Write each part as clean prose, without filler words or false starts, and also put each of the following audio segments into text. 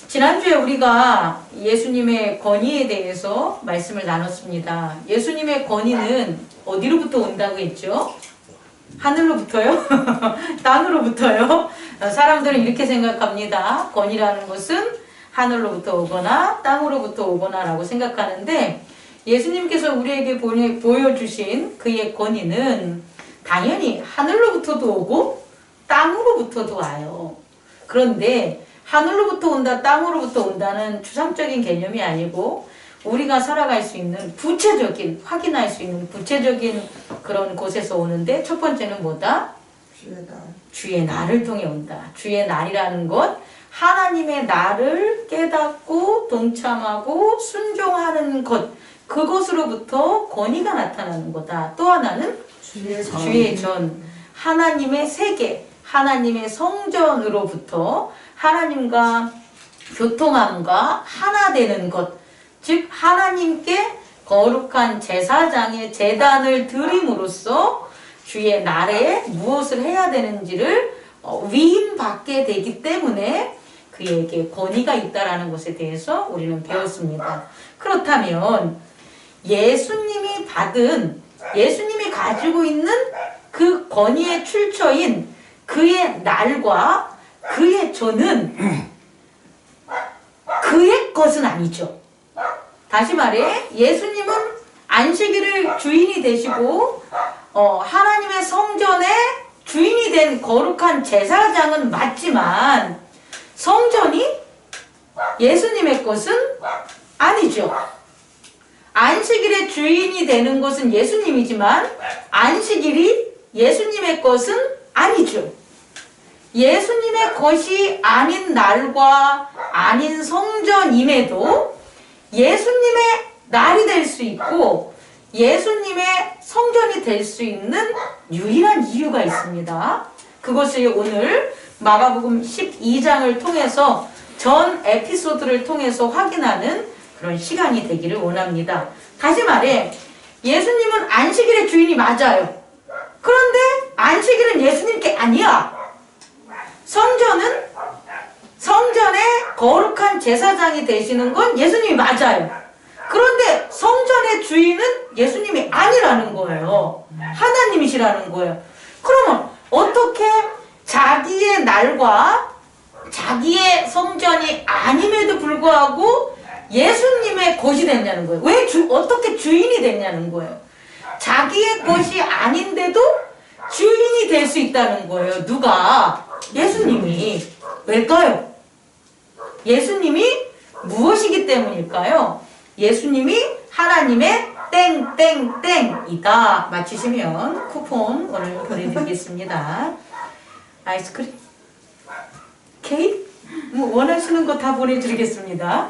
지난주에 우리가 예수님의 권위에 대해서 말씀을 나눴습니다. 예수님의 권위는 어디로부터 온다고 했죠? 하늘로부터요? 땅으로부터요? 사람들은 이렇게 생각합니다. 권위라는 것은 하늘로부터 오거나 땅으로부터 오거나 라고 생각하는데, 예수님께서 우리에게 보여주신 그의 권위는 당연히 하늘로부터도 오고 땅으로부터도 와요. 그런데 하늘로부터 온다, 땅으로부터 온다는 추상적인 개념이 아니고 우리가 살아갈 수 있는 구체적인, 확인할 수 있는 구체적인 그런 곳에서 오는데, 첫 번째는 뭐다? 주의 날을 통해 온다. 주의 날이라는 것, 하나님의 날을 깨닫고 동참하고 순종하는 것, 그것으로부터 권위가 나타나는 거다. 또 하나는 주의 전, 하나님의 세계, 하나님의 성전으로부터 하나님과 교통함과 하나 되는 것, 즉 하나님께 거룩한 제사장의 제단을 드림으로써 주의 날에 무엇을 해야 되는지를 위임받게 되기 때문에 그에게 권위가 있다라는 것에 대해서 우리는 배웠습니다. 그렇다면 예수님이 가지고 있는 그 권위의 출처인 그의 날과 그의 전은 그의 것은 아니죠. 다시 말해, 예수님은 안식일을 주인이 되시고 하나님의 성전의 주인이 된 거룩한 제사장은 맞지만 성전이 예수님의 것은 아니죠. 안식일의 주인이 되는 것은 예수님이지만 안식일이 예수님의 것은 아니죠. 예수님의 것이 아닌 날과 아닌 성전임에도 예수님의 날이 될 수 있고 예수님의 성전이 될 수 있는 유일한 이유가 있습니다. 그것을 오늘 마가복음 12장을 통해서 전 에피소드를 통해서 확인하는 그런 시간이 되기를 원합니다. 다시 말해, 예수님은 안식일의 주인이 맞아요. 그런데 안식일은 예수님께 아니야. 성전의 거룩한 제사장이 되시는 건 예수님이 맞아요. 그런데 성전의 주인은 예수님이 아니라는 거예요. 하나님이시라는 거예요. 그러면 어떻게 자기의 날과 자기의 성전이 아님에도 불구하고 예수님의 것이 됐냐는 거예요. 어떻게 주인이 됐냐는 거예요. 자기의 것이 아닌데도 주인이 될 수 있다는 거예요. 누가? 예수님이. 왜일까요? 예수님이 무엇이기 때문일까요? 예수님이 하나님의 땡땡땡이다. 맞히시면 쿠폰 오늘 보내드리겠습니다. 아이스크림? 케이크? 뭐 원하시는 거 다 보내드리겠습니다.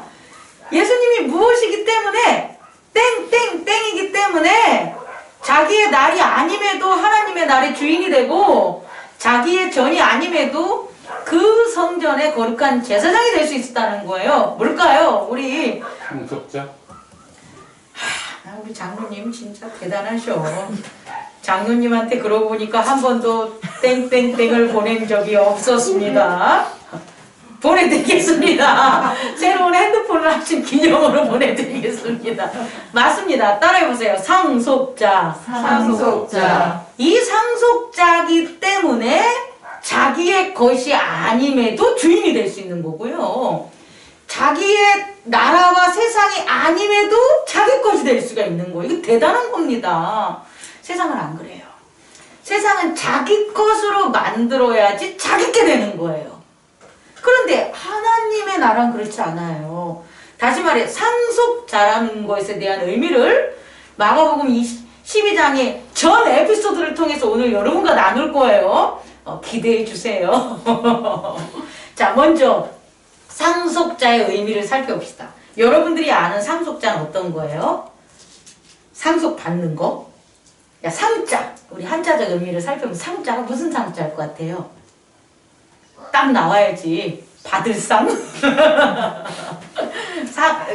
예수님이 무엇이기 때문에 땡땡땡이기 때문에 자기의 날이 아님에도 하나님의 날의 주인이 되고 자기의 전이 아님에도 그 성전의 거룩한 제사장이 될 수 있었다는 거예요. 뭘까요? 우리 상속자? 우리 장로님 진짜 대단하셔. 장로님한테 그러고 보니까 한 번도 땡땡땡을 보낸 적이 없었습니다. 보내드리겠습니다. 새로운 핸드폰을 하신 기념으로 보내드리겠습니다. 맞습니다. 따라해보세요. 상속자. 이 상속자이기 때문에 자기의 것이 아님에도 주인이 될 수 있는 거고요. 자기의 나라와 세상이 아님에도 자기 것이 될 수가 있는 거예요. 이거 대단한 겁니다. 세상은 안 그래요. 세상은 자기 것으로 만들어야지 자기게 되는 거예요. 그런데 하나님의 나라는 그렇지 않아요. 다시 말해, 상속자라는 것에 대한 의미를 마가복음 12장의 전 에피소드를 통해서 오늘 여러분과 나눌 거예요. 기대해 주세요. 자, 먼저 상속자의 의미를 살펴봅시다. 여러분들이 아는 상속자는 어떤 거예요? 상속받는 거? 야, 상자. 우리 한자적 의미를 살펴보면 상자가 무슨 상자일 것 같아요? 딱 나와야지. 받을 상?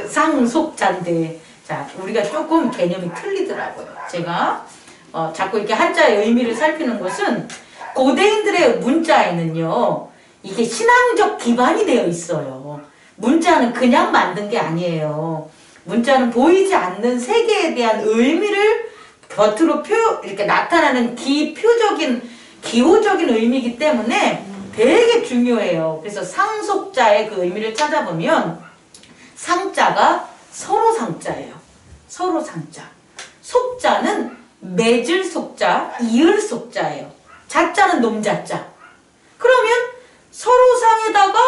상속자인데. 자, 우리가 조금 개념이 틀리더라고요. 제가 자꾸 이렇게 한자의 의미를 살피는 것은 고대인들의 문자에는요, 이게 신앙적 기반이 되어 있어요. 문자는 그냥 만든 게 아니에요. 문자는 보이지 않는 세계에 대한 의미를 겉으로 이렇게 나타나는 기호적인 의미이기 때문에 되게 중요해요. 그래서 상속자의 그 의미를 찾아보면 상자가 서로 상자예요. 서로 상자. 속자는 맺을 속자, 이을 속자예요. 자자는 놈자자. 그러면 서로 상에다가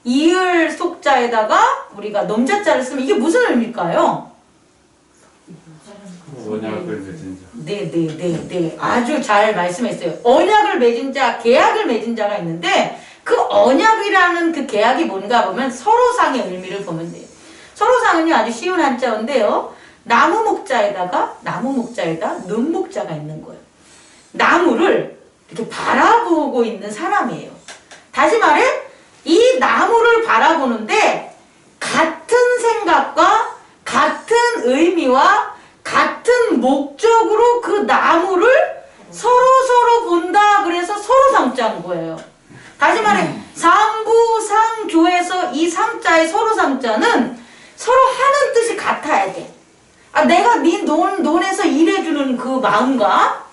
이을 속자에다가 우리가 놈자자를 쓰면 이게 무슨 의미일까요? 언약을 맺은 자. 네. 아주 잘 말씀했어요. 언약을 맺은 자, 계약을 맺은 자가 있는데 그 언약이라는 그 계약이 뭔가 보면 서로상의 의미를 보면 돼요. 서로상은요 아주 쉬운 한자어인데요. 나무 목자에다 눈목자가 있는 거예요. 나무를 이렇게 바라보고 있는 사람이에요. 다시 말해 이 나무를 바라보는데 같은 생각과 같은 의미와 같은 목적으로 그 나무를 서로 본다. 그래서 서로 상자인 거예요. 다시 말해 상부상조에서 이 상자의 서로 상자는 서로 하는 뜻이 같아야 돼. 내가 네 논에서 일해주는 그 마음과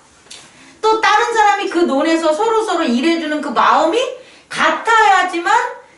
또 다른 사람이 그 논에서 서로 일해주는 그 마음이 같아야지만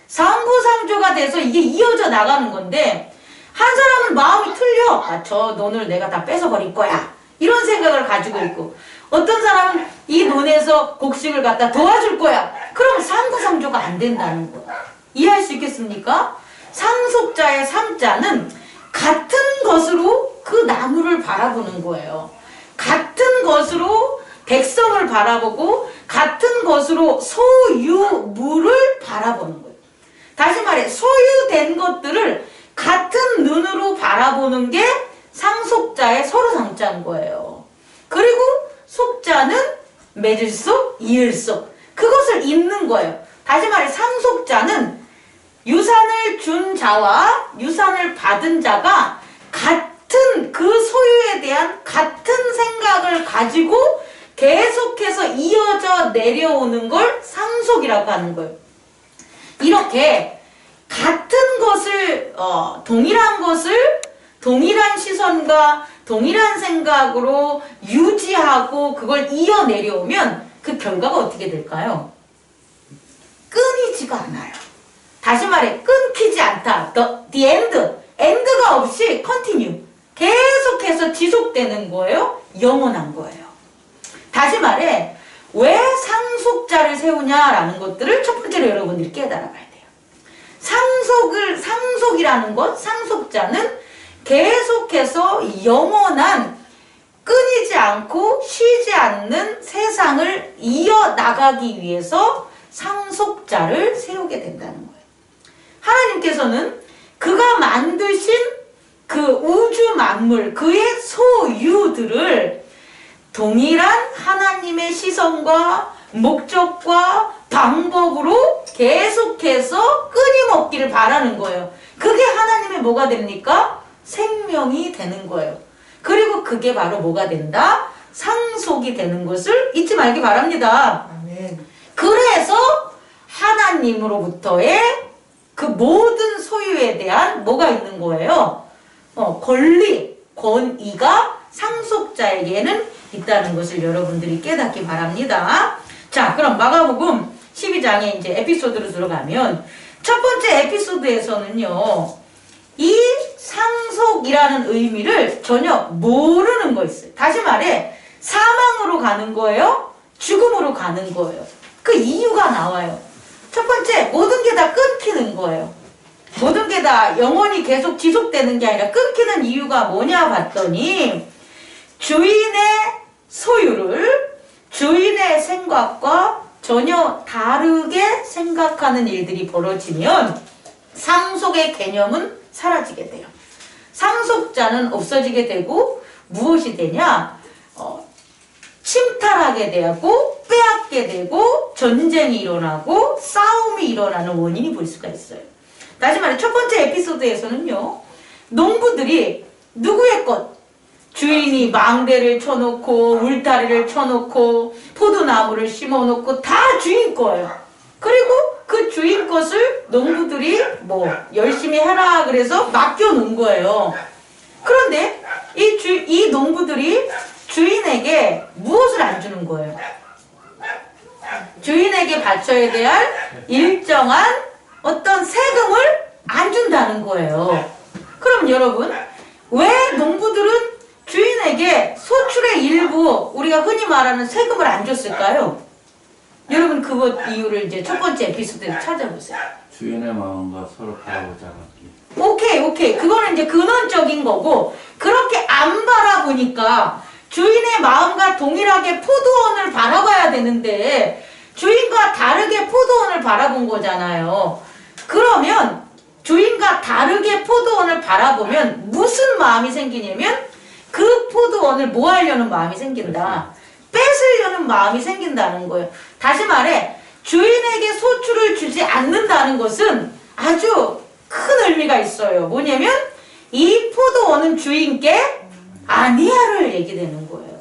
상부상조가 돼서 이게 이어져 나가는 건데 한 사람은 마음이 틀려. 저 논을 내가 다 뺏어버릴 거야. 이런 생각을 가지고 있고 어떤 사람은 이 논에서 곡식을 갖다 도와줄 거야. 그럼 상부상조가 안 된다는 거야. 이해할 수 있겠습니까? 상속자의 상자는 같은 것으로 그 나무를 바라보는 거예요. 같은 것으로 백성을 바라보고 같은 것으로 소유물을 바라보는 거예요. 다시 말해 소유된 것들을 같은 눈으로 바라보는 게 상속자의 서로 상자인 거예요. 그리고 속자는 맺을 속, 이을 속 그것을 잇는 거예요. 다시 말해 상속자는 유산을 준 자와 유산을 받은 자가 같은 그 소유에 대한 같은 생각을 가지고 계속해서 이어져 내려오는 걸 상속이라고 하는 거예요. 이렇게 같은 것을 동일한 시선과 동일한 생각으로 유지하고 그걸 이어 내려오면 그 결과가 어떻게 될까요? 끊이지가 않아요. 다시 말해 끊기지 않다. The end. end가 없이 continue. 계속해서 지속되는 거예요. 영원한 거예요. 다시 말해 왜 상속자를 세우냐라는 것들을 첫 번째로 여러분들이 깨달아 봐야 돼요. 상속이라는 것, 상속자는 계속해서 영원한 끊이지 않고 쉬지 않는 세상을 이어나가기 위해서 상속자를 세우게 된다는 거예요. 하나님께서는 그가 만드신 그 우주 만물, 그의 소유들을 동일한 하나님의 시선과 목적과 방법으로 계속해서 끊임없기를 바라는 거예요. 그게 하나님의 뭐가 됩니까? 생명이 되는 거예요. 그리고 그게 바로 뭐가 된다? 상속이 되는 것을 잊지 말기 바랍니다. 아멘. 그래서 하나님으로부터의 그 모든 소유에 대한 뭐가 있는 거예요? 권리, 권위가 상속자에게는 있다는 것을 여러분들이 깨닫기 바랍니다. 자, 그럼 마가복음 12장에 이제 에피소드로 들어가면 첫 번째 에피소드에서는요, 이 상속이라는 의미를 전혀 모르는 거 있어요. 다시 말해 사망으로 가는 거예요? 죽음으로 가는 거예요. 그 이유가 나와요. 첫 번째, 모든 게 다 끊기는 거예요. 모든 게 다 영원히 계속 지속되는 게 아니라 끊기는 이유가 뭐냐 봤더니 주인의 소유를 주인의 생각과 전혀 다르게 생각하는 일들이 벌어지면 상속의 개념은 사라지게 돼요. 상속자는 없어지게 되고 무엇이 되냐? 침탈하게 되고 빼앗게 되고 전쟁이 일어나고 싸움이 일어나는 원인이 볼 수가 있어요. 다시 말해 첫 번째 에피소드에서는요, 농부들이 누구의 것? 주인이 망대를 쳐놓고 울타리를 쳐놓고 포도나무를 심어놓고 다 주인 거예요. 그리고 그 주인 것을 농부들이 뭐 열심히 해라 그래서 맡겨놓은 거예요. 그런데 이 농부들이 주인에게 무엇을 안 주는 거예요? 주인에게 바쳐야 될 일정한 어떤 세금을 안 준다는 거예요. 그럼 여러분, 왜 농부들은 주인에게 소출의 일부, 우리가 흔히 말하는 세금을 안 줬을까요? 여러분, 그것 이유를 이제 첫 번째 에피소드에서 찾아보세요. 주인의 마음과 서로 바라보지 않았기. 오케이. 그거는 이제 근원적인 거고, 그렇게 안 바라보니까 주인의 마음과 동일하게 포도원을 바라봐야 되는데, 주인과 다르게 포도원을 바라본 거잖아요. 그러면 주인과 다르게 포도원을 바라보면 무슨 마음이 생기냐면 그 포도원을 뭐 하려는 마음이 생긴다. 뺏으려는 마음이 생긴다는 거예요. 다시 말해 주인에게 소출을 주지 않는다는 것은 아주 큰 의미가 있어요. 뭐냐면 이 포도원은 주인께 아니야를 얘기되는 거예요.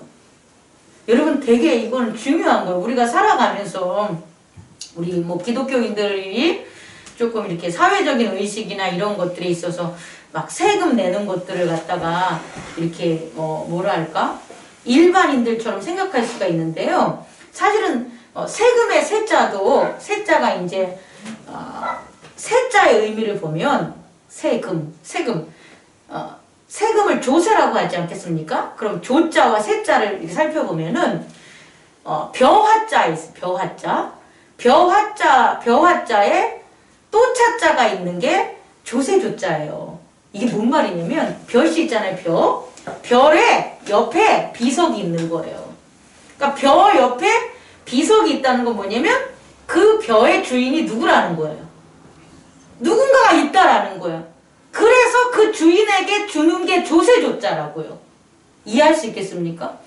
여러분 되게 이건 중요한 거예요. 우리가 살아가면서 우리 뭐 기독교인들이 조금 이렇게 사회적인 의식이나 이런 것들에 있어서 막 세금 내는 것들을 갖다가 이렇게 뭐랄까 일반인들처럼 생각할 수가 있는데요. 사실은 세금의 세자도 세자가 이제 세자의 의미를 보면 세금을 조세라고 하지 않겠습니까? 그럼 조자와 세자를 이렇게 살펴보면은 벼화자 있어요. 벼화자에 또 차자가 있는 게 조세조자예요. 이게 뭔 말이냐면 벼씨 있잖아요. 별의 옆에 비석이 있는 거예요. 그러니까 벼 옆에 비석이 있다는 건 뭐냐면 그 벼의 주인이 누구라는 거예요. 누군가가 있다라는 거예요. 그래서 그 주인에게 주는 게 조세조자라고요. 이해할 수 있겠습니까?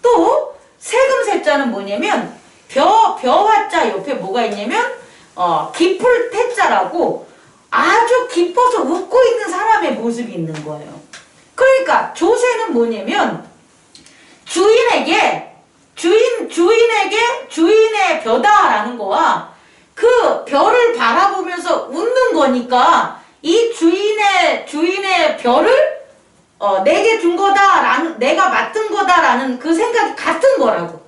또 세금 세자는 뭐냐면 벼화자 옆에 뭐가 있냐면 기쁠 태자라고 아주 기뻐서 웃고 있는 사람의 모습이 있는 거예요. 그러니까 조세는 뭐냐면 주인의 벼다라는 거와 그 벼를 바라보면서 웃는 거니까 이 주인의 벼를 내게 준 거다라는 내가 맡은 거다라는 그 생각이 같은 거라고.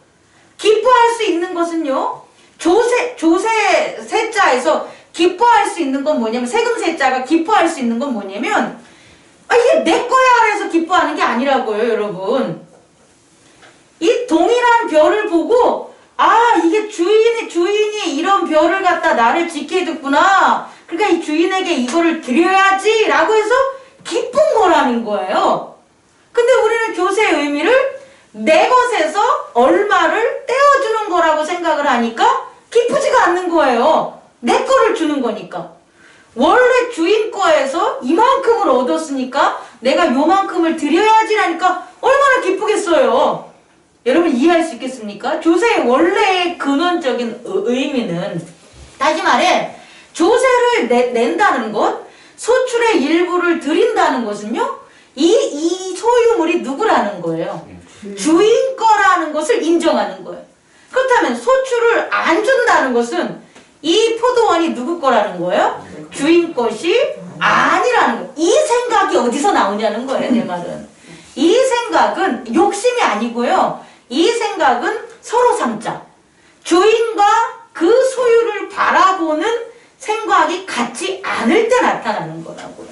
기뻐할 수 있는 것은요. 조세 세자에서 기뻐할 수 있는 건 뭐냐면 세금 세자가 기뻐할 수 있는 건 뭐냐면 이게 내 거야 해서 기뻐하는 게 아니라고요, 여러분. 이 동일한 벼를 보고 이게 주인이 이런 벼를 갖다 나를 지게 해줬구나. 그러니까 이 주인에게 이거를 드려야지 라고 해서 기쁜 거라는 거예요. 근데 우리는 교세의 의미를 내 것에서 얼마를 떼어주는 거라고 생각을 하니까 기쁘지가 않는 거예요. 내 거를 주는 거니까. 원래 주인 거에서 이만큼을 얻었으니까 내가 요만큼을 드려야지라니까 얼마나 기쁘겠어요. 여러분 이해할 수 있겠습니까? 조세의 원래의 근원적인 의미는 다시 말해 조세를 낸다는 것, 소출의 일부를 드린다는 것은요. 이 소유물이 누구라는 거예요. 주인 거라는 것을 인정하는 거예요. 그렇다면 소출을 안 준다는 것은 이 포도원이 누구 거라는 거예요? 주인 것이 아니라는 거예요. 이 생각이 어디서 나오냐는 거예요, 내 말은. 이 생각은 욕심이 아니고요. 이 생각은 서로 삼자. 주인과 그 소유를 바라보는 생각이 같지 않을 때 나타나는 거라고요.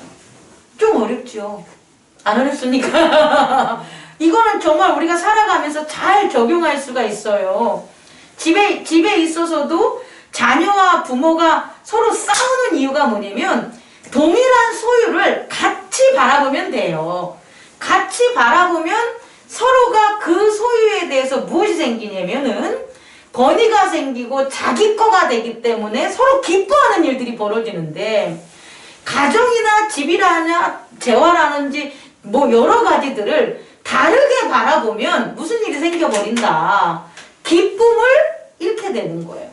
좀 어렵죠? 안 어렵습니까? 이거는 정말 우리가 살아가면서 잘 적용할 수가 있어요. 집에 있어서도 자녀와 부모가 서로 싸우는 이유가 뭐냐면 동일한 소유를 같이 바라보면 돼요. 같이 바라보면 서로가 그 소유에 대해서 무엇이 생기냐면은 권위가 생기고 자기 거가 되기 때문에 서로 기뻐하는 일들이 벌어지는데 가정이나 집이라냐 재화라는지 뭐 여러 가지들을 다르게 바라보면 무슨 일이 생겨버린다. 기쁨을 잃게 되는 거예요.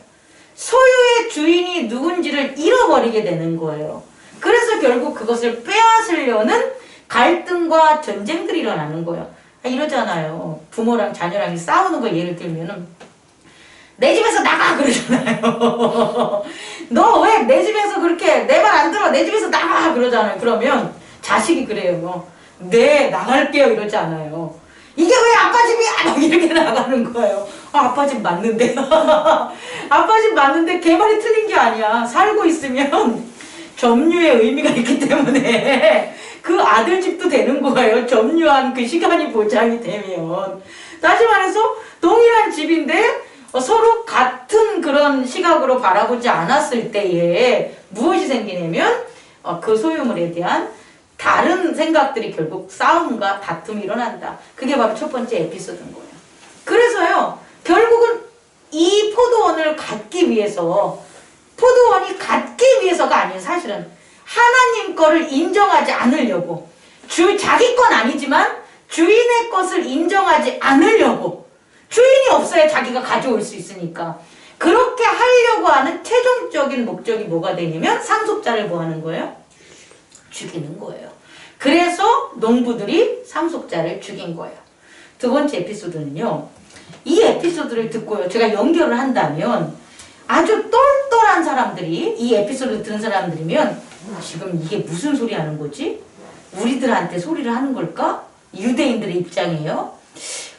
소유의 주인이 누군지를 잃어버리게 되는 거예요. 그래서 결국 그것을 빼앗으려는 갈등과 전쟁들이 일어나는 거예요. 이러잖아요. 부모랑 자녀랑 싸우는 거 예를 들면은 내 집에서 나가 그러잖아요. 너 왜 내 집에서 그렇게 내 말 안 들어? 내 집에서 나가 그러잖아요. 그러면 자식이 그래요. 네, 나갈게요 이러지 않아요. 이게 왜 아빠 집이야? 막 이렇게 나가는 거예요. 아, 아빠 집 맞는데. 아빠 집 맞는데 걔 말이 틀린 게 아니야. 살고 있으면 점유의 의미가 있기 때문에 그 아들 집도 되는 거예요. 점유한 그 시간이 보장이 되면. 다시 말해서 동일한 집인데 서로 같은 그런 시각으로 바라보지 않았을 때에 무엇이 생기냐면 그 소유물에 대한 다른 생각들이 결국 싸움과 다툼이 일어난다. 그게 바로 첫 번째 에피소드인 거예요. 그래서요, 결국은 이 포도원을 갖기 위해서, 포도원이 갖기 위해서가 아니에요. 사실은 하나님 거를 인정하지 않으려고, 자기 건 아니지만 주인의 것을 인정하지 않으려고, 주인이 없어야 자기가 가져올 수 있으니까 그렇게 하려고 하는 최종적인 목적이 뭐가 되냐면 상속자를 뭐 하는 거예요? 죽이는 거예요. 그래서 농부들이 상속자를 죽인 거예요. 두 번째 에피소드는요, 이 에피소드를 듣고요, 제가 연결을 한다면 아주 똘똘한 사람들이, 이 에피소드를 들은 사람들이면 지금 이게 무슨 소리 하는 거지? 우리들한테 소리를 하는 걸까? 유대인들의 입장이에요.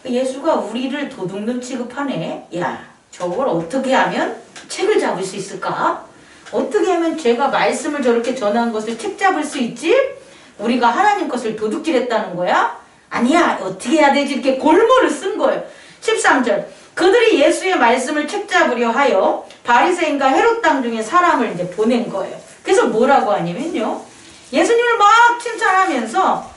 예수가 우리를 도둑놈 취급하네. 야, 저걸 어떻게 하면 책을 잡을 수 있을까? 어떻게 하면 제가 말씀을 저렇게 전한 것을 책 잡을 수 있지? 우리가 하나님 것을 도둑질했다는 거야? 아니야, 어떻게 해야 되지? 이렇게 골몰을 쓴 거예요. 13절. 그들이 예수의 말씀을 책 잡으려 하여 바리새인과 헤롯 땅 중에 사람을 이제 보낸 거예요. 그래서 뭐라고 하냐면요, 예수님을 막 칭찬하면서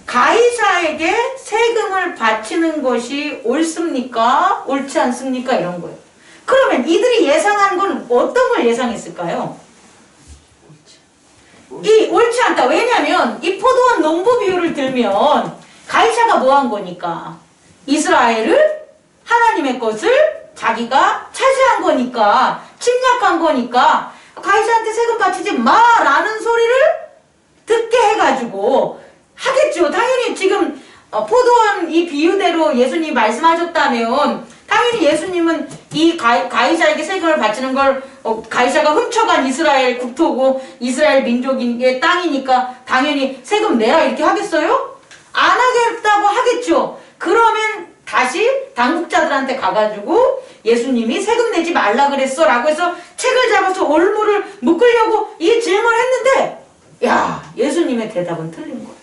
가이사에게 세금을 바치는 것이 옳습니까? 옳지 않습니까? 이런 거예요. 그러면 이들이 예상한 건 어떤 걸 예상했을까요? 이 옳지 않다. 왜냐면 이 포도원 농부 비유를 들면 가이사가 뭐 한 거니까? 이스라엘을, 하나님의 것을 자기가 차지한 거니까, 침략한 거니까 가이사한테 세금 바치지 마라는 소리를 듣게 해가지고 하겠죠. 당연히 지금 포도원 이 비유대로 예수님이 말씀하셨다면 당연히 예수님은 이 가이사에게 세금을 바치는 걸 가이사가 훔쳐간 이스라엘 국토고 이스라엘 민족의 땅이니까 당연히 세금 내라 이렇게 하겠어요? 안 하겠다고 하겠죠. 그러면 다시 당국자들한테 가가지고 예수님이 세금 내지 말라 그랬어 라고 해서 책을 잡아서 올무를 묶으려고 이 질문을 했는데, 야, 예수님의 대답은 틀린 거예요.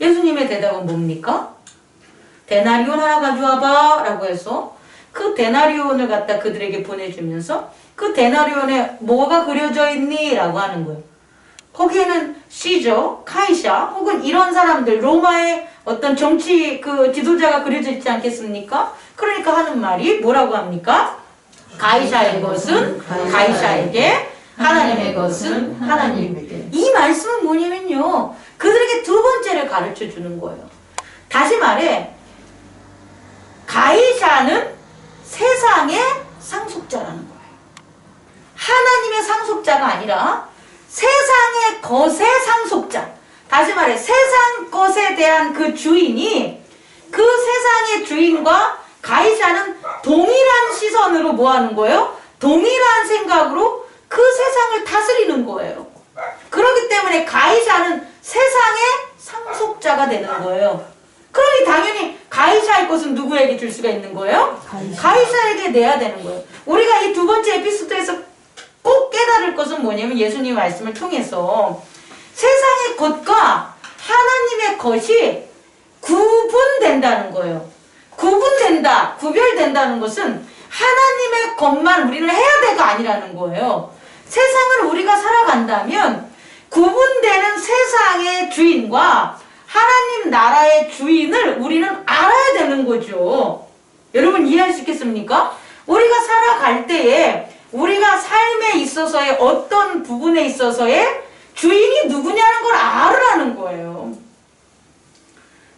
예수님의 대답은 뭡니까? 데나리온 하나 가져와봐 라고 해서 그 데나리온을 갖다 그들에게 보내주면서 그 데나리온에 뭐가 그려져 있니? 라고 하는 거예요. 거기에는 시저, 카이샤 혹은 이런 사람들, 로마의 어떤 정치 그 지도자가 그려져 있지 않겠습니까? 그러니까 하는 말이 뭐라고 합니까? 가이샤의 것은 가이샤에게, 하나님의 것은 하나님에게. 이 말씀은 뭐냐면요, 그들에게 두 번째를 가르쳐 주는 거예요. 다시 말해, 가이샤는 세상의 상속자라는 거예요. 하나님의 상속자가 아니라 세상의 것의 상속자. 다시 말해, 세상 것에 대한 그 주인이, 그 세상의 주인과 가이샤는 동일한 시선으로 뭐 하는 거예요? 동일한 생각으로 그 세상을 다스리는 거예요. 그렇기 때문에 가이샤는 세상의 상속자가 되는 거예요. 그러니 당연히 가이샤의 것은 누구에게 줄 수가 있는 거예요? 가이샤에게 내야 되는 거예요. 우리가 이 두 번째 에피소드에서 꼭 깨달을 것은 뭐냐면 예수님 말씀을 통해서 세상의 것과 하나님의 것이 구분된다는 거예요. 구분된다, 구별된다는 것은 하나님의 것만 우리는 해야 돼가 아니라는 거예요. 세상을 우리가 살아간다면 구분되는 세상의 주인과 하나님 나라의 주인을 우리는 알아야 되는 거죠. 여러분 이해할 수 있겠습니까? 우리가 살아갈 때에 우리가 삶에 있어서의 어떤 부분에 있어서의 주인이 누구냐는 걸 알으라는 거예요.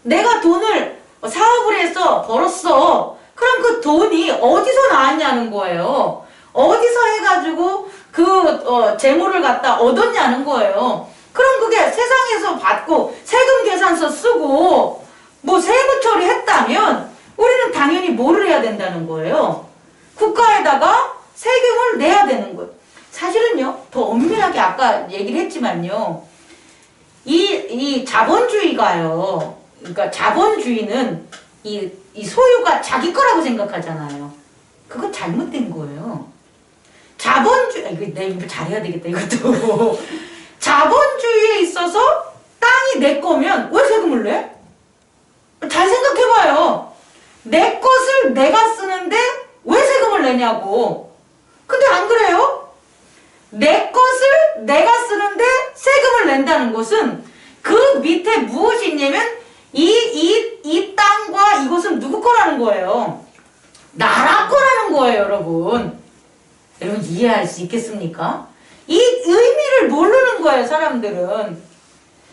내가 돈을 사업을 해서 벌었어. 그럼 그 돈이 어디서 나왔냐는 거예요. 어디서 해가지고 그 재물을 갖다 얻었냐는 거예요. 그럼 그게 세상에서 받고 세금 계산서 쓰고 뭐 세무 처리했다면 우리는 당연히 뭐를 해야 된다는 거예요? 국가에다가 세금을 내야 되는 거예요. 사실은요, 더 엄밀하게 아까 얘기를 했지만요, 이 자본주의가요, 그러니까 자본주의는 이 소유가 자기 거라고 생각하잖아요. 그건 잘못된 거예요. 이거 내 이거 잘해야 되겠다, 이것도. 자본주의에 있어서 땅이 내 거면 왜 세금을 내? 잘 생각해봐요. 내 것을 내가 쓰는데 왜 세금을 내냐고. 근데 안 그래요? 내 것을 내가 쓰는데 세금을 낸다는 것은 그 밑에 무엇이 있냐면 이 땅과 이것은 누구 거라는 거예요? 나라 거라는 거예요, 여러분. 여러분 이해할 수 있겠습니까? 이 의미를 모르는 거예요, 사람들은.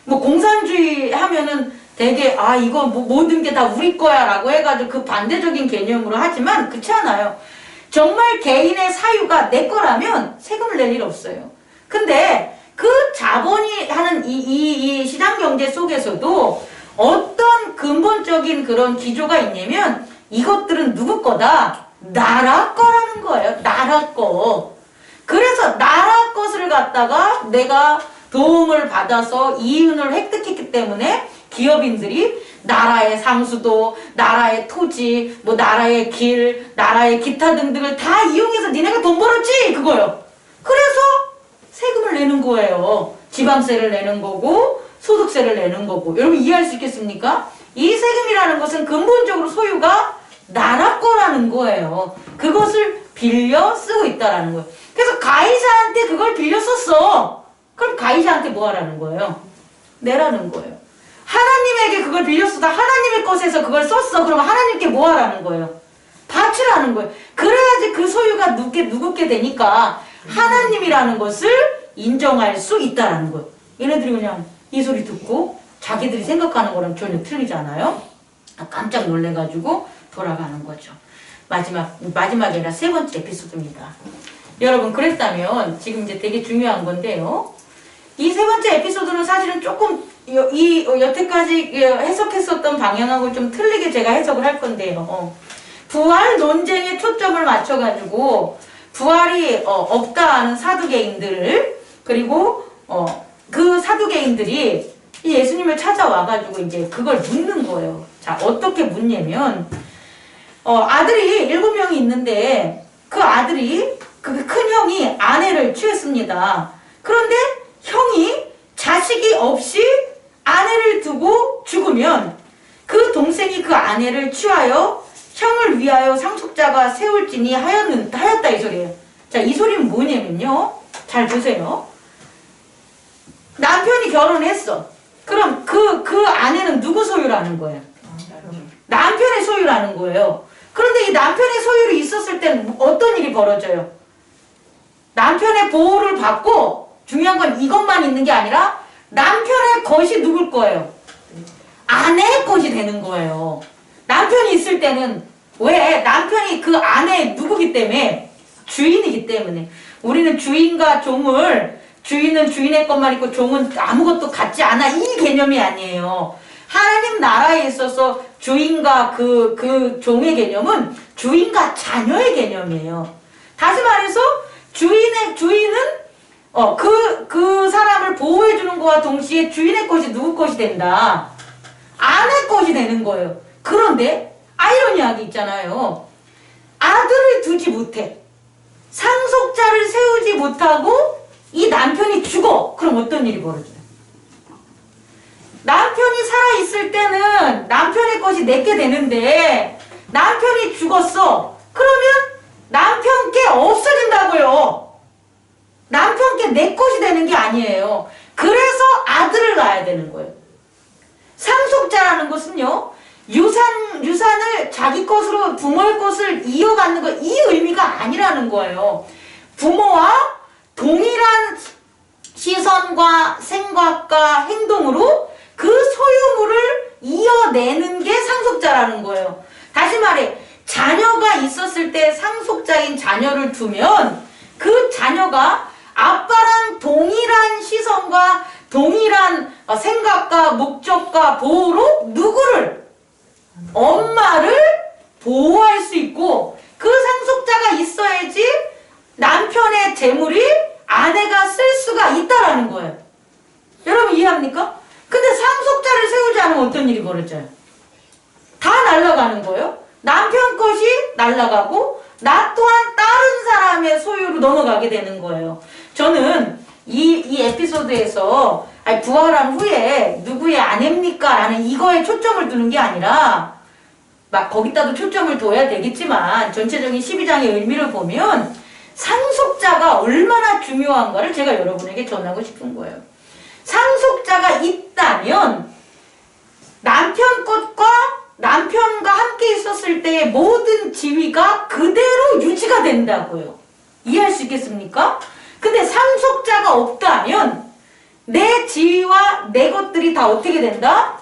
뭐 공산주의 하면은 되게 이거 뭐 모든 게 다 우리 거야 라고 해가지고 그 반대적인 개념으로 하지만 그렇지 않아요. 정말 개인의 사유가 내 거라면 세금을 낼 일 없어요. 근데 그 자본이 하는 이 시장 경제 속에서도 어떤 근본적인 그런 기조가 있냐면 이것들은 누구 거다? 나라 거라는 거예요. 나라 거. 그래서 나라 것을 갖다가 내가 도움을 받아서 이윤을 획득했기 때문에 기업인들이 나라의 상수도, 나라의 토지, 뭐 나라의 길, 나라의 기타 등등을 다 이용해서 니네가 돈 벌었지 그거요. 그래서 세금을 내는 거예요. 지방세를 내는 거고 소득세를 내는 거고. 여러분 이해할 수 있겠습니까? 이 세금이라는 것은 근본적으로 소유가 나라 거라는 거예요. 그것을 빌려 쓰고 있다라는 거예요. 그래서 가이사한테 그걸 빌려 썼어. 그럼 가이사한테 뭐 하라는 거예요? 내라는 거예요. 하나님에게 그걸 빌려 쓰다 하나님의 것에서 그걸 썼어. 그러면 하나님께 뭐 하라는 거예요? 바치라는 거예요. 그래야지 그 소유가 누구게 되니까 하나님이라는 것을 인정할 수 있다라는 거예요. 얘네들이 그냥 이 소리 듣고 자기들이 생각하는 거랑 전혀 틀리잖아요. 깜짝 놀래가지고 돌아가는 거죠. 마지막이 아니라 세 번째 에피소드입니다. 여러분 그랬다면 지금 이제 되게 중요한 건데요. 이 세 번째 에피소드는 사실은 조금 여태까지 해석했었던 방향하고 좀 틀리게 제가 해석을 할 건데요. 부활 논쟁에 초점을 맞춰가지고 부활이 없다 하는 사두개인들을 그리고 그 사두개인들이 예수님을 찾아와가지고 이제 그걸 묻는 거예요. 자, 어떻게 묻냐면 아들이 7명이 있는데 그 아들이 그 큰 형이 아내를 취했습니다. 그런데 형이 자식이 없이 아내를 두고 죽으면 그 동생이 그 아내를 취하여 형을 위하여 상속자가 세울지니 하였다 이 소리예요. 자, 이 소리는 뭐냐면요. 잘 보세요. 남편이 결혼했어. 그럼 그 아내는 누구 소유라는 거예요? 남편의 소유라는 거예요. 그런데 이 남편의 소유로 있었을 때는 어떤 일이 벌어져요? 남편의 보호를 받고 중요한 건 이것만 있는 게 아니라 남편의 것이 누굴 거예요? 아내의 것이 되는 거예요. 남편이 있을 때는 왜? 남편이 그 아내의 누구기 때문에? 주인이기 때문에. 우리는 주인과 종을 주인은 주인의 것만 있고 종은 아무것도 갖지 않아 이 개념이 아니에요. 하나님 나라에 있어서 주인과 그 종의 개념은 주인과 자녀의 개념이에요. 다시 말해서 주인은 그 사람을 보호해주는 것과 동시에 주인의 것이 누구 것이 된다? 아내 것이 되는 거예요. 그런데 아이러니하게 있잖아요. 아들을 두지 못해. 상속자를 세우지 못하고 이 남편이 죽어. 그럼 어떤 일이 벌어져요? 남편이 살아있을 때는 남편의 것이 내게 되는데 남편이 죽었어. 그러면 남편께 없어진다고요. 남편께 내 것이 되는 게 아니에요. 그래서 아들을 낳아야 되는 거예요. 상속자라는 것은요. 유산을 자기 것으로 부모의 것을 이어받는 거 이 의미가 아니라는 거예요. 부모와 동일한 시선과 생각과 행동으로 그 소유물을 이어내는 게 상속자라는 거예요. 다시 말해 자녀가 있었을 때 상속자인 자녀를 두면 그 자녀가 아빠랑 동일한 시선과 동일한 생각과 목적과 보호로 누구를? 엄마를 보호할 수 있고 그 상속자가 있어야지 남편의 재물이 아내가 쓸 수가 있다라는 거예요. 여러분 이해합니까? 근데 상속자를 세우지 않으면 어떤 일이 벌어져요? 다 날아가는 거예요. 남편 것이 날아가고 나 또한 다른 사람의 소유로 넘어가게 되는 거예요. 저는 이 에피소드에서 부활한 후에 누구의 아내입니까? 라는 이거에 초점을 두는 게 아니라 막 거기다도 초점을 둬야 되겠지만 전체적인 12장의 의미를 보면 상속자가 얼마나 중요한가를 제가 여러분에게 전하고 싶은 거예요. 상속자가 있다면 남편 것과 남편과 함께 있었을 때의 모든 지위가 그대로 유지가 된다고요. 이해할 수 있겠습니까? 근데 상속자가 없다면 내 지위와 내 것들이 다 어떻게 된다?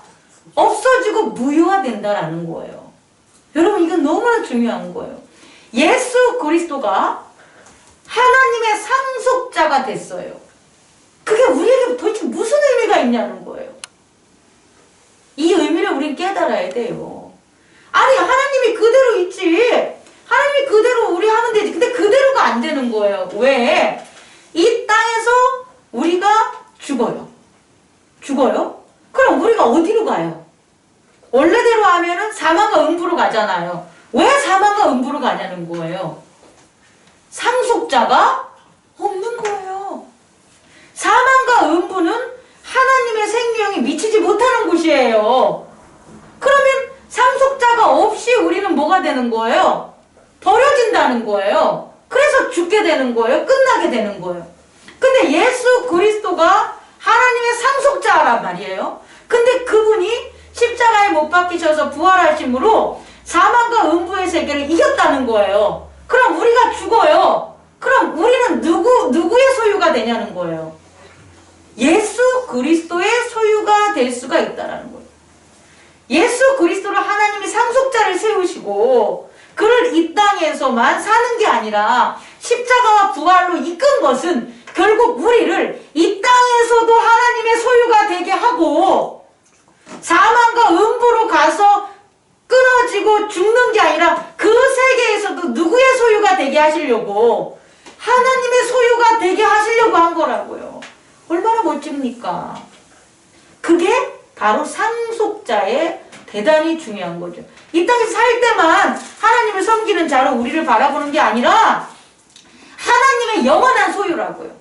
없어지고 무효화된다라는 거예요. 여러분 이건 너무나 중요한 거예요. 예수 그리스도가 하나님의 상속자가 됐어요. 그게 우리에게 도대체 무슨 의미가 있냐는 거예요. 이 의미를 우리는 깨달아야 돼요. 아니 하나님이 그대로 있지. 하나님이 그대로 우리 하면 되지. 근데 그대로가 안 되는 거예요. 왜? 이 땅에서 우리가 죽어요. 죽어요? 그럼 우리가 어디로 가요? 원래대로 하면은 사망과 음부로 가잖아요. 왜 사망과 음부로 가냐는 거예요. 상속자가 없는 거예요. 사망과 음부는 하나님의 생명이 미치지 못하는 곳이에요. 그러면 상속자가 없이 우리는 뭐가 되는 거예요? 버려진다는 거예요. 그래서 죽게 되는 거예요. 끝나게 되는 거예요. 근데 예수 그리스도가 하나님의 상속자란 말이에요. 근데 그분이 십자가에 못 박히셔서 부활하심으로 사망과 음부의 세계를 이겼다는 거예요. 그럼 우리가 죽어요. 그럼 우리는 누구의 소유가 되냐는 거예요. 예수 그리스도의 소유가 될 수가 있다는 거예요. 예수 그리스도를 하나님이 상속자를 세우시고 그를 이 땅에서만 사는 게 아니라 십자가와 부활로 이끈 것은 결국 우리를 이 땅에서도 하나님의 소유가 되게 하고 사망과 음부로 가서 끊어지고 죽는 게 아니라 그 세계에서도 누구의 소유가 되게 하시려고 하나님의 소유가 되게 하시려고 한 거라고요. 얼마나 멋집니까? 그게 바로 상속자의 대단히 중요한 거죠. 이 땅에서 살 때만 하나님을 섬기는 자로 우리를 바라보는 게 아니라 하나님의 영원한 소유라고요.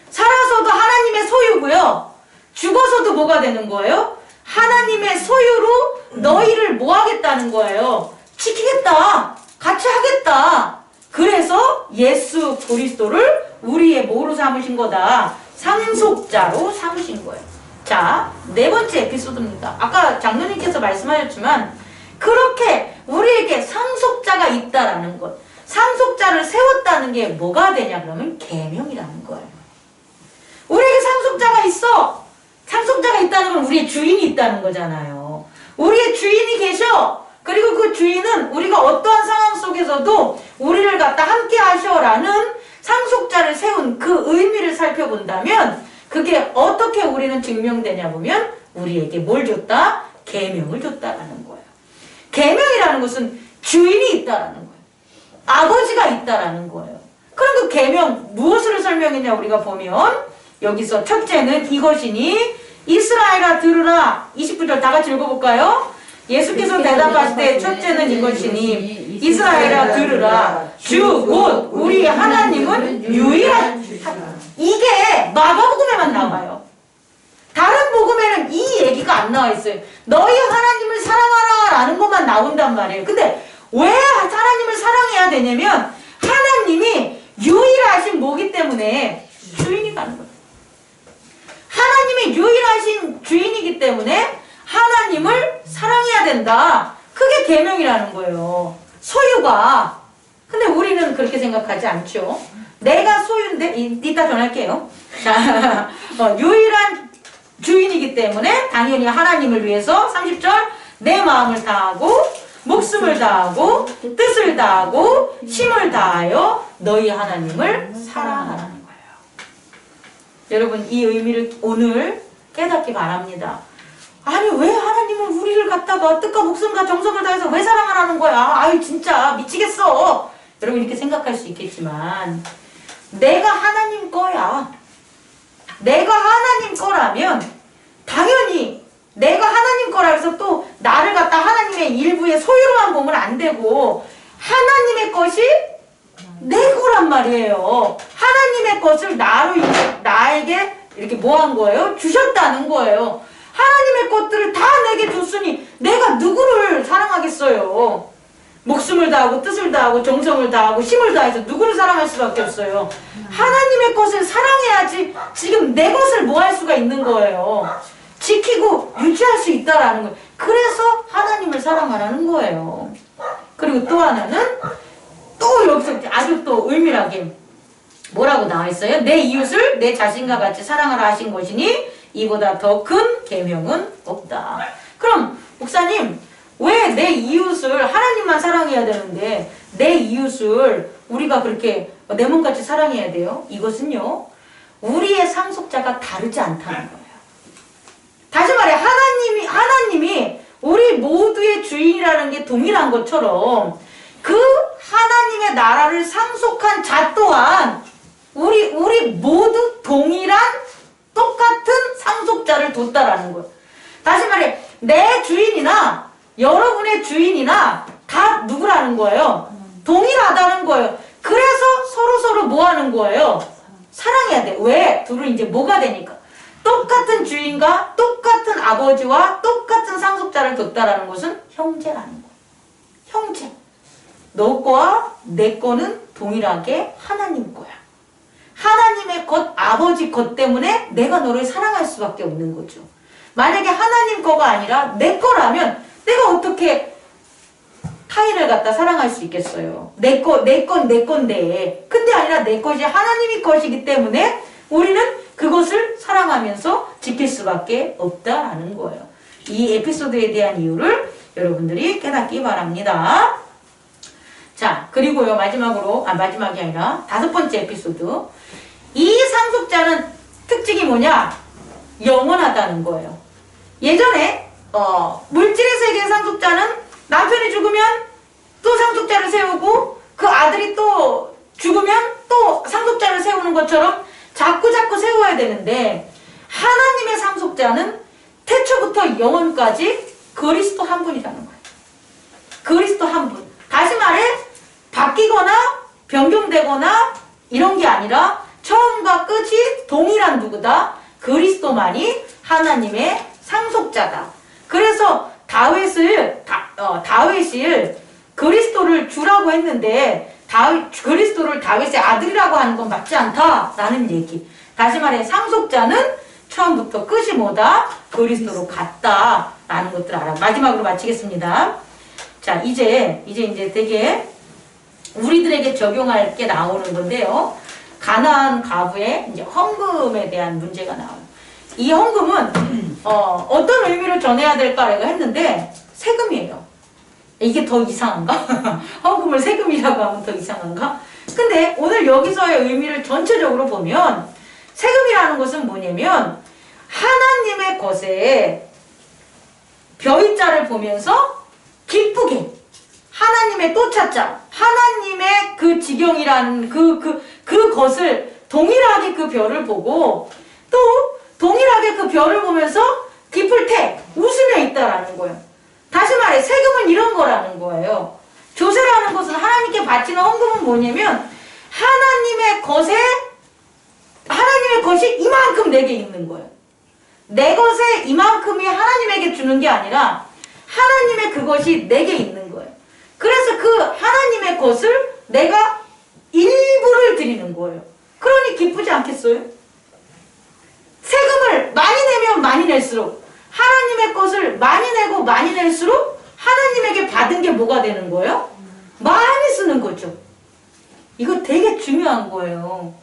살아서도 하나님의 소유고요. 죽어서도 뭐가 되는 거예요? 하나님의 소유로 너희를 뭐 하겠다는 거예요? 지키겠다. 같이 하겠다. 그래서 예수 그리스도를 우리의 뭐로 삼으신 거다? 상속자로 삼으신 거예요. 자, 네 번째 에피소드입니다. 아까 장로님께서 말씀하셨지만 그렇게 우리에게 상속자가 있다라는 것, 상속자를 세웠다는 게 뭐가 되냐 그러면 계명이라는 거예요. 우리에게 상속자가 있어. 상속자가 있다는 건 우리의 주인이 있다는 거잖아요. 우리의 주인이 계셔. 그리고 그 주인은 우리가 어떠한 상황 속에서도 우리를 갖다 함께 하셔라는 상속자를 세운 그 의미를 살펴본다면 그게 어떻게 우리는 증명되냐 보면 우리에게 뭘 줬다? 계명을 줬다라는 거예요. 계명이라는 것은 주인이 있다라는 거예요. 아버지가 있다라는 거예요. 그럼 그 계명 무엇을 설명했냐 우리가 보면 여기서 첫째는 이것이니 이스라엘아 들으라. 29절 다 같이 읽어볼까요? 예수께서 대답하실 때 첫째는 이것이니 이스라엘아 들으라. 주 곧 우리 하나님은 유일한. 이게 마가복음에만 나와요. 다른 복음에는 이 얘기가 안 나와 있어요. 너희 하나님을 사랑하라 라는 것만 나온단 말이에요. 근데 왜 하나님을 사랑해야 되냐면 하나님이 유일하신 뭐기 때문에 주인이 가는 거예요. 하나님이 유일하신 주인이기 때문에 하나님을 사랑해야 된다. 그게 계명이라는 거예요. 소유가. 근데 우리는 그렇게 생각하지 않죠. 내가 소유인데 이따 전할게요. 자, 유일한 주인이기 때문에 당연히 하나님을 위해서 30절 내 마음을 다하고 목숨을 다하고 뜻을 다하고 힘을 다하여 너희 하나님을 사랑하라는 거예요. 여러분 이 의미를 오늘 깨닫기 바랍니다. 아니 왜 하나님은 우리를 갖다가 뜻과 목숨과 정성을 다해서 왜 사랑하라는 거야? 아유 진짜 미치겠어. 여러분 이렇게 생각할 수 있겠지만 내가 하나님 거야. 내가 하나님 거라면 당연히 내가 하나님 거라 해서 또 나를 갖다 하나님의 일부의 소유로만 보면 안 되고 하나님의 것이 내 거란 말이에요. 하나님의 것을 나에게 이렇게 뭐 한 거예요? 주셨다는 거예요. 하나님의 것들을 다 내게 줬으니 내가 누구를 사랑하겠어요? 목숨을 다하고 뜻을 다하고 정성을 다하고 힘을 다해서 누구를 사랑할 수밖에 없어요. 하나님의 것을 사랑해야지 지금 내 것을 뭐 할 수가 있는 거예요. 지키고 유지할 수 있다라는 거예요. 그래서 하나님을 사랑하라는 거예요. 그리고 또 하나는 또 여기서 아주 또 은밀하게 뭐라고 나와 있어요? 내 이웃을 내 자신과 같이 사랑하라 하신 것이니 이보다 더 큰 계명은 없다. 그럼 목사님 왜 내 이웃을 하나님만 사랑해야 되는데 내 이웃을 우리가 그렇게 내 몸같이 사랑해야 돼요? 이것은요 우리의 상속자가 다르지 않다는 거예요. 다시 말해 하나님이 우리 모두의 주인이라는 게 동일한 것처럼 그 하나님의 나라를 상속한 자 또한 우리 모두 동일한 똑같은 상속자를 뒀다라는 거예요. 다시 말해 내 주인이나 여러분의 주인이나 다 누구라는 거예요? 동일하다는 거예요. 그래서 서로 뭐 하는 거예요? 사랑해야 돼. 왜? 둘은 이제 뭐가 되니까. 똑같은 주인과 똑같은 아버지와 똑같은 상속자를 뒀다라는 것은 형제라는 거예요. 형제. 너 거와 내 거는 동일하게 하나님 거야. 하나님의 것, 아버지 것 때문에 내가 너를 사랑할 수밖에 없는 거죠. 만약에 하나님 거가 아니라 내 거라면 내가 어떻게 타인을 갖다 사랑할 수 있겠어요? 내 건데. 근데 아니라 내 것이 하나님의 것이기 때문에 우리는 그것을 사랑하면서 지킬 수밖에 없다라는 거예요. 이 에피소드에 대한 이유를 여러분들이 깨닫기 바랍니다. 자, 그리고요, 마지막이 아니라 5번째 에피소드. 이 상속자는 특징이 뭐냐? 영원하다는 거예요. 예전에, 물질의 세계의 상속자는 남편이 죽으면 또 상속자를 세우고 그 아들이 또 죽으면 또 상속자를 세우는 것처럼 자꾸 세워야 되는데 하나님의 상속자는 태초부터 영원까지 그리스도 한 분이라는 거예요. 그리스도 한 분. 다시 말해 바뀌거나 변경되거나 이런 게 아니라 처음과 끝이 동일한 누구다? 그리스도만이 하나님의 상속자다. 그래서 다윗이 그리스도를 주라고 했는데 그리스도를 다윗의 아들이라고 하는 건 맞지 않다라는 얘기. 다시 말해 상속자는 처음부터 끝이 뭐다? 그리스도로 갔다라는 것들 알아. 마지막으로 마치겠습니다. 자, 이제 되게 우리들에게 적용할 게 나오는 건데요. 가나안 가부의 이제 헌금에 대한 문제가 나와요. 이 헌금은 어떤 의미를 전해야 될까라고 했는데 세금이에요. 이게 더 이상한가? 헌금을 세금이라고 하면 더 이상한가? 근데 오늘 여기서의 의미를 전체적으로 보면 세금이라는 것은 뭐냐면 하나님의 것에 벼이자를 보면서 기쁘게 하나님의 또 찾자 하나님의 그 지경이라는 그 것을 동일하게 그 별을 보고 또 동일하게 그 별을 보면서 기쁠 때 웃으며 있다라는 거예요. 다시 말해 세금은 이런 거라는 거예요. 조세라는 것은 하나님께 바치는 헌금은 뭐냐면 하나님의 것이 이만큼 내게 있는 거예요. 내 것에 이만큼이 하나님에게 주는 게 아니라 하나님의 그것이 내게 있는 거예요. 그래서 그 하나님의 것을 내가 일부를 드리는 거예요. 그러니 기쁘지 않겠어요? 세금을 많이 내면 많이 낼수록 하나님의 것을 많이 내고 많이 낼수록 하나님에게 받은 게 뭐가 되는 거예요? 많이 쓰는 거죠. 이거 되게 중요한 거예요.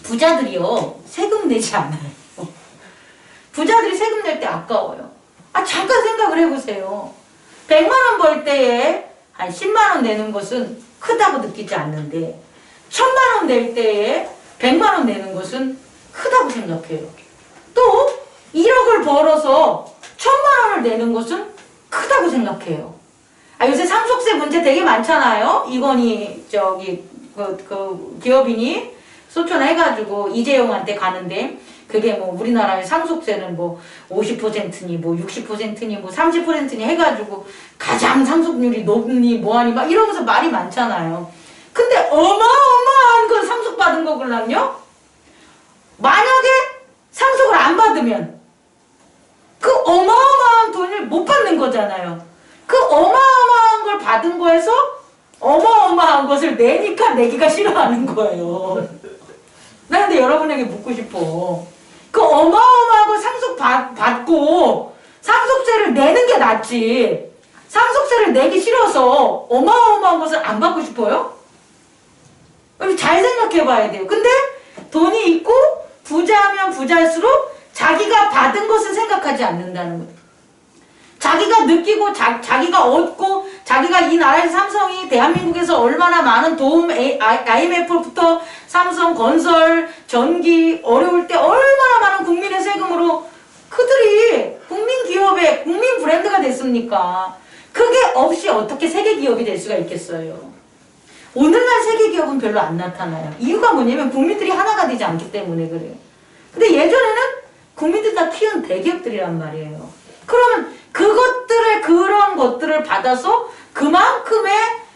부자들이요 세금 내지 않아요. 부자들이 세금 낼 때 아까워요. 잠깐 생각을 해보세요. 100만 원 벌 때에 한 10만 원 내는 것은 크다고 느끼지 않는데 1000만 원 낼 때에 100만 원 내는 것은 크다고 생각해요. 또 1억을 돈을 벌어서 1,000만 원을 내는 것은 크다고 생각해요. 요새 상속세 문제 되게 많잖아요. 이건희 그 기업인이 소천해가지고 이재용한테 가는데 그게 뭐 우리나라의 상속세는 뭐 50%니 뭐 60%니 뭐 30%니 해가지고 가장 상속률이 높니 뭐하니 막 이러면서 말이 많잖아요. 근데 어마어마한 걸 상속받은 거걸랑요? 만약에 상속을 안 받으면 그 어마어마한 돈을 못 받는 거잖아요. 그 어마어마한 걸 받은 거에서 어마어마한 것을 내니까 내기가 싫어하는 거예요. 나 근데 여러분에게 묻고 싶어. 그 어마어마한 걸 상속받고 상속세를 내는 게 낫지. 상속세를 내기 싫어서 어마어마한 것을 안 받고 싶어요? 잘 생각해 봐야 돼요. 근데 돈이 있고 부자면 부자일수록 자기가 받은 것을 생각하지 않는다는 거예요. 자기가 느끼고 자기가 얻고 자기가 이 나라에서 삼성이 대한민국에서 얼마나 많은 도움 IMF부터 삼성, 건설, 전기 어려울 때 얼마나 많은 국민의 세금으로 그들이 국민 기업의 국민 브랜드가 됐습니까? 그게 없이 어떻게 세계 기업이 될 수가 있겠어요? 오늘날 세계 기업은 별로 안 나타나요. 이유가 뭐냐면 국민들이 하나가 되지 않기 때문에 그래요. 근데 예전에는 국민들 다 키운 대기업들이란 말이에요. 그러면 그런 것들을 받아서 그만큼의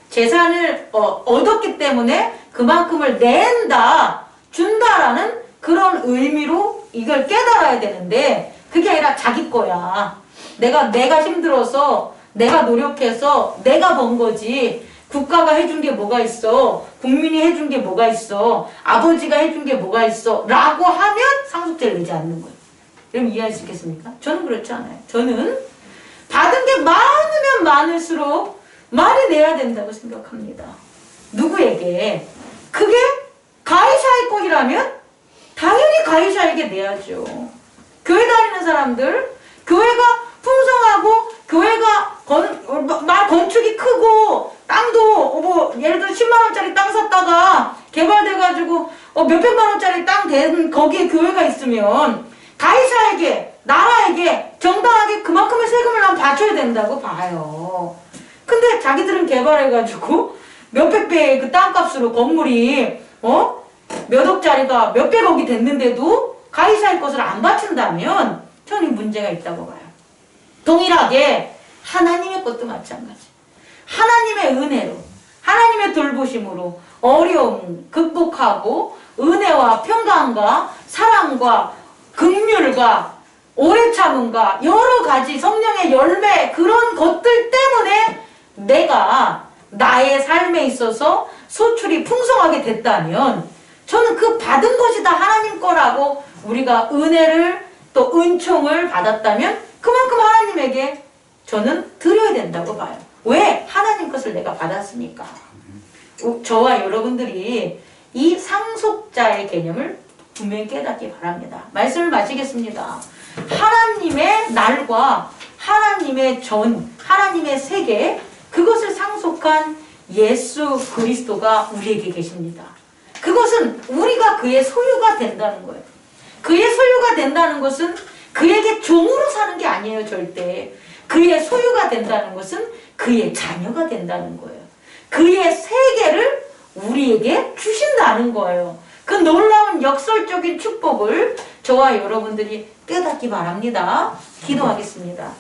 재산을 얻었기 때문에 그만큼을 낸다, 준다라는 그런 의미로 이걸 깨달아야 되는데 그게 아니라 자기 거야. 내가 힘들어서 내가 노력해서 내가 번 거지. 국가가 해준 게 뭐가 있어? 국민이 해준 게 뭐가 있어? 아버지가 해준 게 뭐가 있어? 라고 하면 상속세를 내지 않는 거예요. 여러분 이해할 수 있겠습니까? 저는 그렇지 않아요. 저는 받은 게 많으면 많을수록 많이 내야 된다고 생각합니다. 누구에게? 그게 가해자의 것이라면 당연히 가해자에게 내야죠. 교회 다니는 사람들, 교회가 풍성하고 교회가 건축이 크고 땅도 뭐 예를 들어 10만 원짜리 땅 샀다가 개발돼가지고 몇백만 원짜리 땅 된 거기에 교회가 있으면 가해자에게 나라에게 정당하게 그만큼의 세금을 난 바쳐야 된다고 봐요. 근데 자기들은 개발해가지고 몇백 배의 그 땅값으로 건물이 몇 억짜리가 몇백억이 됐는데도 가해자의 것을 안 바친다면 저는 문제가 있다고 봐요. 동일하게 하나님의 것도 마찬가지. 하나님의 은혜로, 하나님의 돌보심으로 어려움 극복하고 은혜와 평강과 사랑과 긍휼과 오래 참음과 여러 가지 성령의 열매 그런 것들 때문에 내가 나의 삶에 있어서 소출이 풍성하게 됐다면 저는 그 받은 것이 다 하나님 거라고 우리가 은혜를 또 은총을 받았다면 그만큼 하나님에게 저는 드려야 된다고 봐요. 왜? 하나님 것을 내가 받았으니까. 저와 여러분들이 이 상속자의 개념을 분명히 깨닫기 바랍니다. 말씀을 마치겠습니다. 하나님의 날과 하나님의 하나님의 세계 그것을 상속한 예수 그리스도가 우리에게 계십니다. 그것은 우리가 그의 소유가 된다는 거예요. 그의 소유가 된다는 것은 그에게 종으로 사는 게 아니에요, 절대. 그의 소유가 된다는 것은 그의 자녀가 된다는 거예요. 그의 세계를 우리에게 주신다는 거예요. 그 놀라운 역설적인 축복을 저와 여러분들이 깨닫기 바랍니다. 기도하겠습니다.